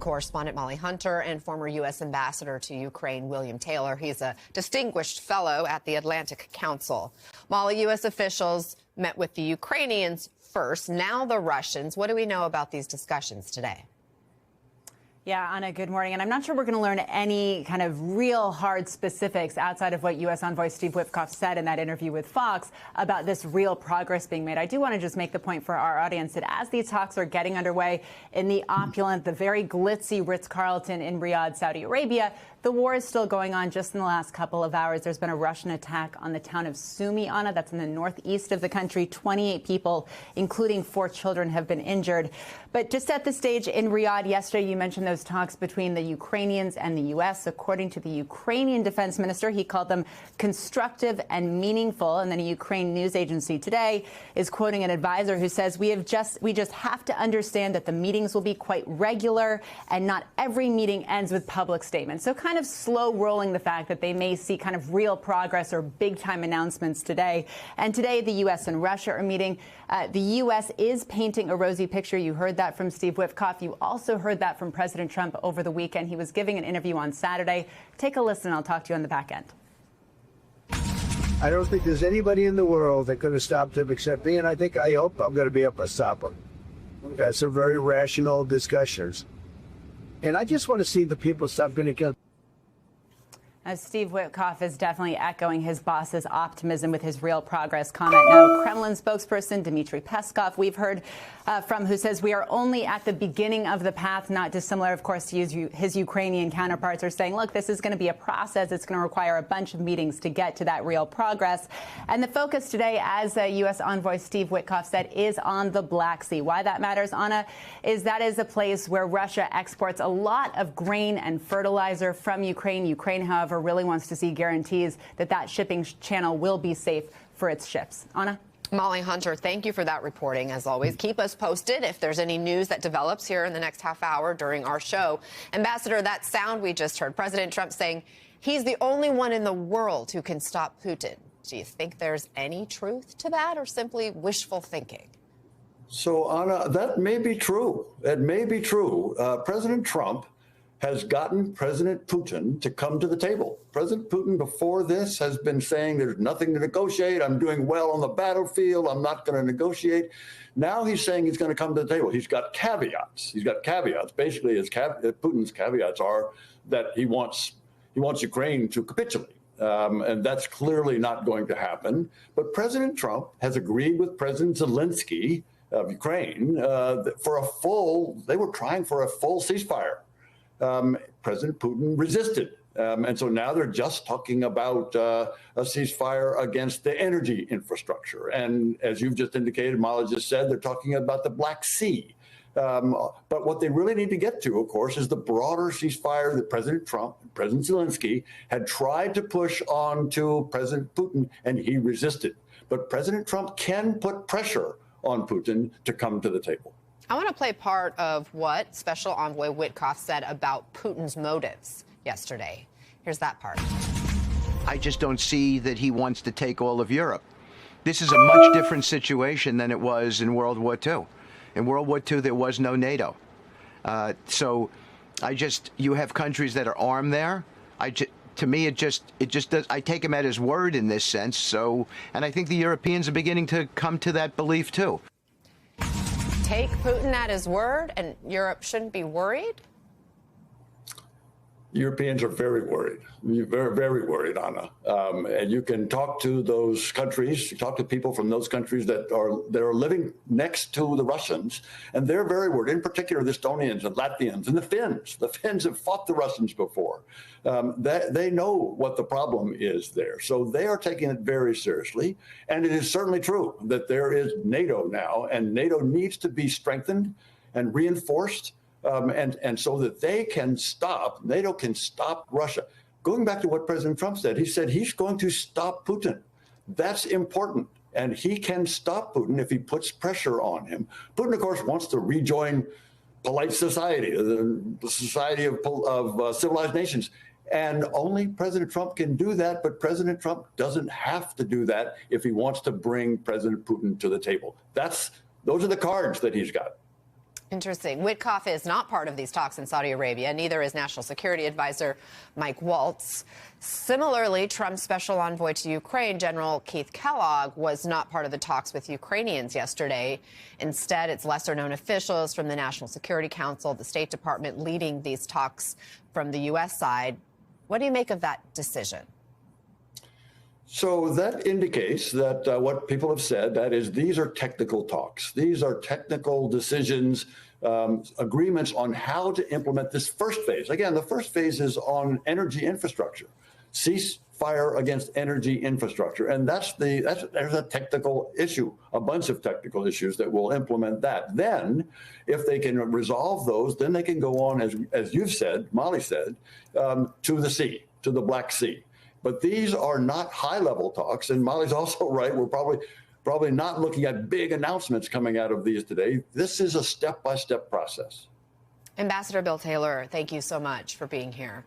Correspondent Molly Hunter and former U.S. Ambassador to Ukraine, William Taylor. He's a distinguished fellow at the Atlantic Council. Molly, U.S. officials met with the Ukrainians first, now the Russians. What do we know about these discussions today? Yeah, Anna, good morning. And I'm not sure we're going to learn any kind of real hard specifics outside of what U.S. Envoy Steve Witkoff said in that interview with Fox about this real progress being made. I do want to just make the point for our audience that as these talks are getting underway in the opulent, the very glitzy Ritz-Carlton in Riyadh, Saudi Arabia, the war is still going on. Just in the last couple of hours, there's been a Russian attack on the town of Sumy, Anna. That's in the northeast of the country. 28 people, including 4 children, have been injured. But just at the stage in Riyadh yesterday, you mentioned those talks between the Ukrainians and the U.S. According to the Ukrainian defense minister, he called them constructive and meaningful. And then a Ukraine news agency today is quoting an advisor who says, we just have to understand that the meetings will be quite regular and not every meeting ends with public statements. So kind of slow rolling the fact that they may see kind of real progress or big time announcements today. And today, the U.S. and Russia are meeting. The U.S. is painting a rosy picture. You heard that from Steve Witkoff. You also heard that from President Trump over the weekend. He was giving an interview on Saturday. Take a listen. I'll talk to you on the back end. I don't think there's anybody in the world that could have stopped him except me, and I hope I'm going to be able to stop him. That's some very rational discussions. And I just want to see the people stop getting killed. As Steve Witkoff is definitely echoing his boss's optimism with his real progress comment. Now, Kremlin spokesperson Dmitry Peskov, we've heard from, who says we are only at the beginning of the path, not dissimilar, of course, to his Ukrainian counterparts are saying, look, this is going to be a process. It's going to require a bunch of meetings to get to that real progress. And the focus today, as U.S. Envoy Steve Witkoff said, is on the Black Sea. Why that matters, Anna, is that is a place where Russia exports a lot of grain and fertilizer from Ukraine. Ukraine, however, really wants to see guarantees that that shipping channel will be safe for its ships. Anna? Molly Hunter, thank you for that reporting, as always. Keep us posted if there's any news that develops here in the next half hour during our show. Ambassador, that sound we just heard, President Trump saying he's the only one in the world who can stop Putin. Do you think there's any truth to that or simply wishful thinking? So, Anna, that may be true. It may be true. President Trump has gotten President Putin to come to the table. President Putin before this has been saying there's nothing to negotiate. I'm doing well on the battlefield. I'm not going to negotiate. Now he's saying he's going to come to the table. He's got caveats. He's got caveats. Basically, Putin's caveats are that he wants Ukraine to capitulate. And that's clearly not going to happen. But President Trump has agreed with President Zelensky of Ukraine they were trying for a full ceasefire. President Putin resisted. And so now they're just talking about a ceasefire against the energy infrastructure. And as you've just indicated, Molly just said, they're talking about the Black Sea. But what they really need to get to, of course, is the broader ceasefire that President Trump and President Zelensky had tried to push on to President Putin, and he resisted. But President Trump can put pressure on Putin to come to the table. I want to play part of what Special Envoy Witkoff said about Putin's motives yesterday. Here's that part. I just don't see that he wants to take all of Europe. This is a much different situation than it was in World War II. In World War II, there was no NATO. So you have countries that are armed there. To me, it just does. I take him at his word in this sense. So, and I think the Europeans are beginning to come to that belief, too. Take Putin at his word, and Europe shouldn't be worried? Europeans are very worried, very, very worried, Anna. And you can talk to those countries, talk to people from those countries that are living next to the Russians, and they're very worried. In particular, the Estonians and Latvians and the Finns. The Finns have fought the Russians before. They know what the problem is there, so they are taking it very seriously. And it is certainly true that there is NATO now, and NATO needs to be strengthened and reinforced. And so that NATO can stop Russia. Going back to what President Trump said, he said he's going to stop Putin. That's important. And he can stop Putin if he puts pressure on him. Putin, of course, wants to rejoin polite society, the society of civilized nations. And only President Trump can do that. But President Trump doesn't have to do that if he wants to bring President Putin to the table. Those are the cards that he's got. Interesting. Witkoff is not part of these talks in Saudi Arabia. Neither is National Security Advisor Mike Waltz. Similarly, Trump's special envoy to Ukraine, General Keith Kellogg, was not part of the talks with Ukrainians yesterday. Instead, it's lesser-known officials from the National Security Council, the State Department, leading these talks from the U.S. side. What do you make of that decision? So that indicates that what people have said, that is, these are technical talks. These are technical decisions, agreements on how to implement this first phase. Again, the first phase is on energy infrastructure, ceasefire against energy infrastructure. And there's a technical issue, a bunch of technical issues that will implement that. Then, if they can resolve those, then they can go on, as you've said, Molly said, to the sea, to the Black Sea. But these are not high-level talks, and Molly's also right. We're probably not looking at big announcements coming out of these today. This is a step-by-step process. Ambassador Bill Taylor, thank you so much for being here.